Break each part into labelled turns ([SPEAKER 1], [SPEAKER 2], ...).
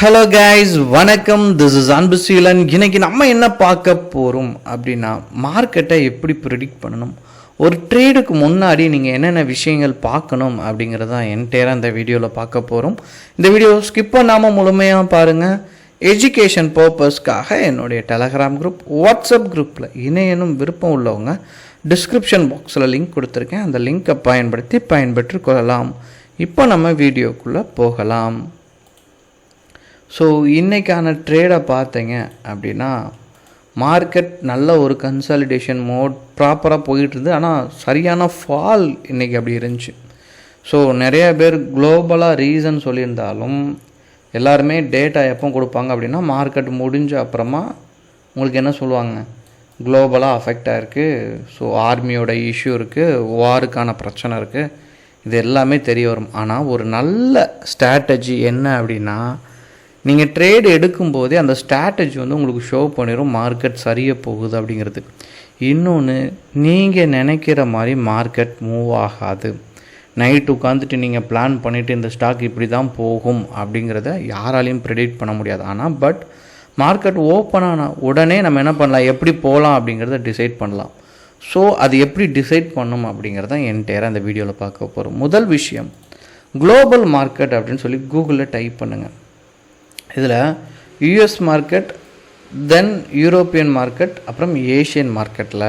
[SPEAKER 1] Hello guys, வணக்கம். This is Anbuseelan. இன்னைக்கு நம்ம என்ன பார்க்க போகிறோம் அப்படின்னா, மார்க்கெட்டை எப்படி ப்ரிடிக்ட் பண்ணணும், ஒரு ட்ரேடுக்கு முன்னாடி நீங்கள் என்னென்ன விஷயங்கள் பார்க்கணும் அப்படிங்கிறது தான் என்டையராக இந்த வீடியோவில் பார்க்க போகிறோம். இந்த வீடியோ ஸ்கிப் பண்ணாமல் முழுமையாக பாருங்கள். எஜுகேஷன் பர்பஸ்க்காக என்னுடைய டெலகிராம் குரூப், வாட்ஸ்அப் குரூப்பில் இணையனும் விருப்பம் உள்ளவங்க டிஸ்கிரிப்ஷன் பாக்ஸில் லிங்க் கொடுத்துருக்கேன். அந்த லிங்க்கை பயன்பெற்று கொள்ளலாம். இப்போ நம்ம வீடியோக்குள்ளே போகலாம். ஸோ இன்றைக்கான ட்ரேடை பார்த்தீங்க அப்படின்னா, மார்க்கெட் நல்ல ஒரு கன்சாலிடேஷன் மோட் ப்ராப்பராக போயிட்டுருந்து. ஆனால் சரியான ஃபால் இன்றைக்கி அப்படி இருந்துச்சு. ஸோ நிறைய பேர் குளோபலாக ரீசன் சொல்லியிருந்தாலும் எல்லாருமே டேட்டா எப்போ கொடுப்பாங்க அப்படின்னா, மார்க்கெட் முடிஞ்ச அப்புறமா உங்களுக்கு என்ன சொல்லுவாங்க, குளோபலாக அஃபெக்ட் ஆகிருக்கு, ஸோ ஆர்மியோட இஷ்யூ இருக்குது, வாருக்கான பிரச்சனை இருக்குது, இது எல்லாமே தெரிய வரும். ஆனால் ஒரு நல்ல ஸ்ட்ராட்டஜி என்ன அப்படின்னா, நீங்கள் ட்ரேடு எடுக்கும்போதே அந்த ஸ்ட்ராட்டஜி உங்களுக்கு ஷோ பண்ணிடும் மார்க்கெட் சரியாக போகுது அப்படிங்கிறது. இன்னொன்று, நீங்கள் நினைக்கிற மாதிரி மார்க்கெட் மூவ் ஆகாது. நைட்டு உட்காந்துட்டு நீங்கள் பிளான் பண்ணிவிட்டு இந்த ஸ்டாக் இப்படி தான் போகும் அப்படிங்கிறத யாராலையும் ப்ரெடிக்ட் பண்ண முடியாது. ஆனால் மார்க்கெட் ஓப்பன் ஆன உடனே நம்ம என்ன பண்ணலாம், எப்படி போகலாம் அப்படிங்கிறத டிசைட் பண்ணலாம். ஸோ அது எப்படி டிசைட் பண்ணணும் அப்படிங்கிறத என்டையராக அந்த வீடியோவில் பார்க்க போகிறோம். முதல் விஷயம், குளோபல் மார்க்கெட் அப்படின்னு சொல்லி கூகுளில் டைப் பண்ணுங்கள். இதில் யூஎஸ் மார்க்கெட், தென் யூரோப்பியன் மார்க்கெட், அப்புறம் ஏஷியன் மார்க்கெட்டில்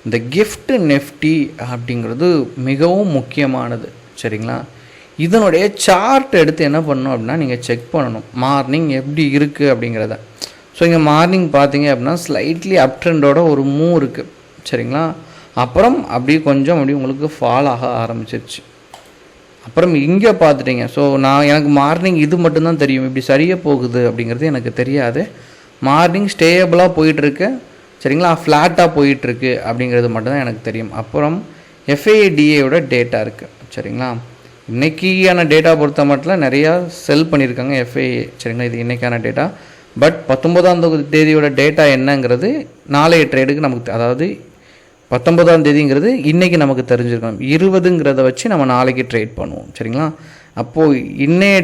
[SPEAKER 1] இந்த கிஃப்ட் நெஃப்டி அப்படிங்கிறது மிகவும் முக்கியமானது. சரிங்களா? இதனுடைய சார்ட் எடுத்து என்ன பண்ணணும் அப்படின்னா, நீங்கள் செக் பண்ணணும் மார்னிங் எப்படி இருக்குது அப்படிங்கிறத. ஸோ இங்கே மார்னிங் பார்த்தீங்க அப்படின்னா ஸ்லைட்லி அப் ட்ரெண்டோட ஒரு மூவ் இருக்குது. சரிங்களா? அப்புறம் அப்படி கொஞ்சம் அப்படி உங்களுக்கு ஃபால் ஆக ஆரம்பிச்சிருச்சு. அப்புறம் இங்கே பார்த்துட்டிங்க. ஸோ எனக்கு மார்னிங் இது மட்டும்தான் தெரியும், இப்படி சரியாக போகுது அப்படிங்கிறது எனக்கு தெரியாது. மார்னிங் ஸ்டேபிளாக போயிட்டுருக்கு, சரிங்களா, ஃப்ளாட்டாக போயிட்டுருக்கு அப்படிங்கிறது மட்டும்தான் எனக்கு தெரியும். அப்புறம் எஃப்ஐடிஏயோட டேட்டா இருக்குது. சரிங்களா? இன்றைக்கியான டேட்டா பொறுத்த மட்டும் நிறையா செல் பண்ணியிருக்காங்க எஃப்ஐஏ. சரிங்களா? இது இன்றைக்கான டேட்டா. பட் 19ஆம் தேதியோட டேட்டா என்னங்கிறது நாளைய ட்ரேடுக்கு நமக்கு, அதாவது 19ஆம் தேதிங்கிறது இன்றைக்கி நமக்கு தெரிஞ்சிருக்கணும். 20ங்கிறத வச்சு நம்ம நாளைக்கு ட்ரேட் பண்ணுவோம். சரிங்களா? அப்போது இன்னைய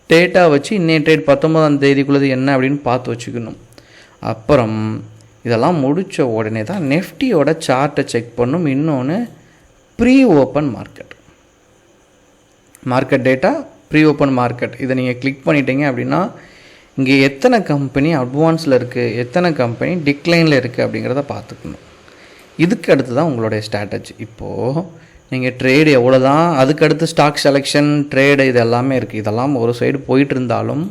[SPEAKER 1] டேட்டா வச்சு இன்னைய ட்ரேட் 19ஆம் தேதிக்குள்ளது என்ன அப்படின்னு பார்த்து வச்சுக்கணும். அப்புறம் இதெல்லாம் முடித்த உடனே தான் நெஃப்டியோட சார்ட்டை செக் பண்ணும். இன்னொன்று, pre open market data, pre open market, இதை நீங்கள் கிளிக் பண்ணிட்டீங்க அப்படின்னா இங்கே எத்தனை கம்பெனி அட்வான்ஸில் இருக்குது, எத்தனை கம்பெனி டிக்ளைனில் இருக்குது அப்படிங்கிறத பார்த்துக்கணும். இதுக்கு அடுத்து தான் உங்களுடைய ஸ்ட்ராட்டஜி. இப்போது நீங்கள் ட்ரேடு எவ்வளோ தான், அதுக்கடுத்து ஸ்டாக் செலெக்ஷன், ட்ரேடு, இது எல்லாமே இருக்குது. இதெல்லாம் ஒரு சைடு போயிட்டு இருந்தாலும்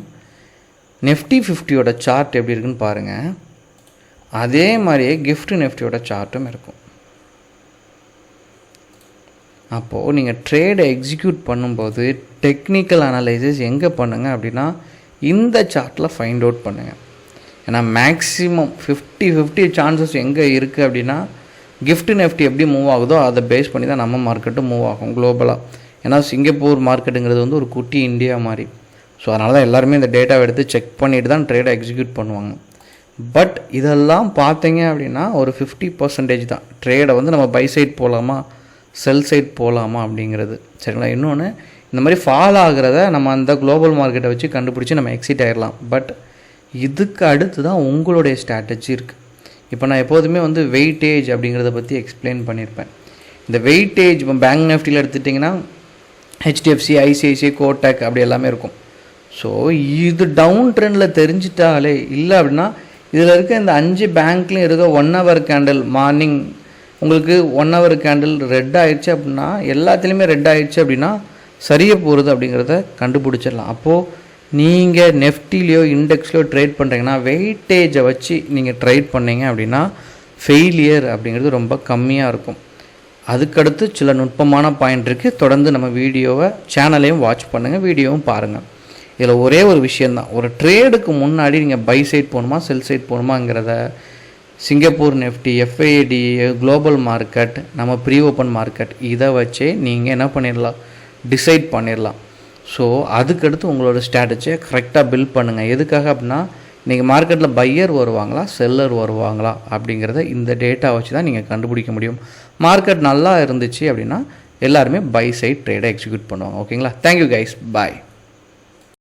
[SPEAKER 1] நெஃப்டி 50யோட சார்ட் எப்படி இருக்குன்னு பாருங்கள். அதே மாதிரியே கிஃப்ட் நெஃப்டியோட சார்ட்டும் இருக்கும். அப்போது நீங்கள் ட்ரேடை எக்ஸிக்யூட் பண்ணும்போது டெக்னிக்கல் அனலைசிஸ் எங்கே பண்ணுங்கள் அப்படின்னா, இந்த சார்ட்டில் ஃபைண்ட் அவுட் பண்ணுங்கள். ஏன்னா மேக்ஸிமம் 50-50 சான்சஸ் எங்கே இருக்குது அப்படின்னா, கிஃப்ட் நெஃப்டி எப்படி மூவ் ஆகுதோ அதை பேஸ் பண்ணி தான் நம்ம மார்க்கெட்டும் மூவ் ஆகும் குளோபலாக. ஏன்னா சிங்கப்பூர் மார்க்கெட்டுங்கிறது ஒரு குட்டி இந்தியா மாதிரி. ஸோ அதனால தான் எல்லாருமே இந்த டேட்டாவை எடுத்து செக் பண்ணிட்டு தான் ட்ரேடை எக்ஸிக்யூட் பண்ணுவாங்க. பட் இதெல்லாம் பார்த்தீங்க அப்படின்னா ஒரு 50% தான் ட்ரேடை நம்ம பை சைட் போகலாமா, செல் சைட் போகலாமா அப்படிங்கிறது. சரிங்களா? இன்னொன்று, இந்த மாதிரி ஃபால் ஆகிறத நம்ம அந்த குளோபல் மார்க்கெட்டை வச்சு கண்டுபிடிச்சி நம்ம எக்ஸிட் ஆகிடலாம். பட் இதுக்கு அடுத்து தான் உங்களுடைய ஸ்ட்ராட்டஜி இருக்குது. இப்போ நான் எப்போதுமே வெயிட்டேஜ் அப்படிங்கிறத பற்றி எக்ஸ்பிளைன் பண்ணியிருப்பேன். இந்த வெயிட்டேஜ் இப்போ பேங்க் நெஃப்டியில் எடுத்துட்டிங்கன்னா ஹெச்டிஎஃப்சி, ஐசிஐசிஐ, கோட்டக் அப்படி எல்லாமே இருக்கும். ஸோ இது டவுன் ட்ரெண்டில் தெரிஞ்சிட்டாலே இல்லை அப்படின்னா, இதில் இருக்க இந்த 5 பேங்க்லேயும் இருக்க 1 hour கேண்டில், மார்னிங் உங்களுக்கு 1 hour கேண்டில் ரெட் ஆகிடுச்சு அப்படின்னா, எல்லாத்துலேயுமே ரெட் ஆகிடுச்சு அப்படின்னா சரியாக போகிறது அப்படிங்கிறத கண்டுபிடிச்சிடலாம். அப்போது நீங்கள் நெஃப்டிலையோ இண்டெக்ஸ்லையோ ட்ரேட் பண்ணுறீங்கன்னா வெயிட்டேஜை வச்சு நீங்கள் ட்ரேட் பண்ணிங்க அப்படின்னா ஃபெயிலியர் அப்படிங்கிறது ரொம்ப கம்மியாக இருக்கும். அதுக்கடுத்து சில நுட்பமான பாயிண்ட் இருக்குது. தொடர்ந்து நம்ம வீடியோவை சேனலையும் வாட்ச் பண்ணுங்கள், வீடியோவும் பாருங்கள். இதில் ஒரே ஒரு விஷயந்தான், ஒரு ட்ரேடுக்கு முன்னாடி நீங்கள் பை சைட் போகணுமா செல் சைட் போகணுமாங்கிறத Singapore nifty, FID, global market, நம்ம ப்ரீ ஓப்பன் மார்க்கெட், இதை வச்சே நீங்கள் என்ன பண்ணிடலாம், டிசைட் பண்ணிடலாம். ஸோ அதுக்கடுத்து உங்களோட ஸ்ட்ராட்டஜியை கரெக்டாக பில்ட் பண்ணுங்கள். எதுக்காக அப்படின்னா, இன்றைக்கி மார்க்கெட்டில் பையர் வருவாங்களா செல்லர் வருவாங்களா அப்படிங்கிறத இந்த டேட்டா வச்சு தான் நீங்கள் கண்டுபிடிக்க முடியும். மார்க்கெட் நல்லா இருந்துச்சு அப்படின்னா எல்லாருமே பை சைட் ட்ரேடை எக்ஸிக்யூட் பண்ணுவாங்க. ஓகேங்களா? தேங்க்யூ கைஸ், பாய்.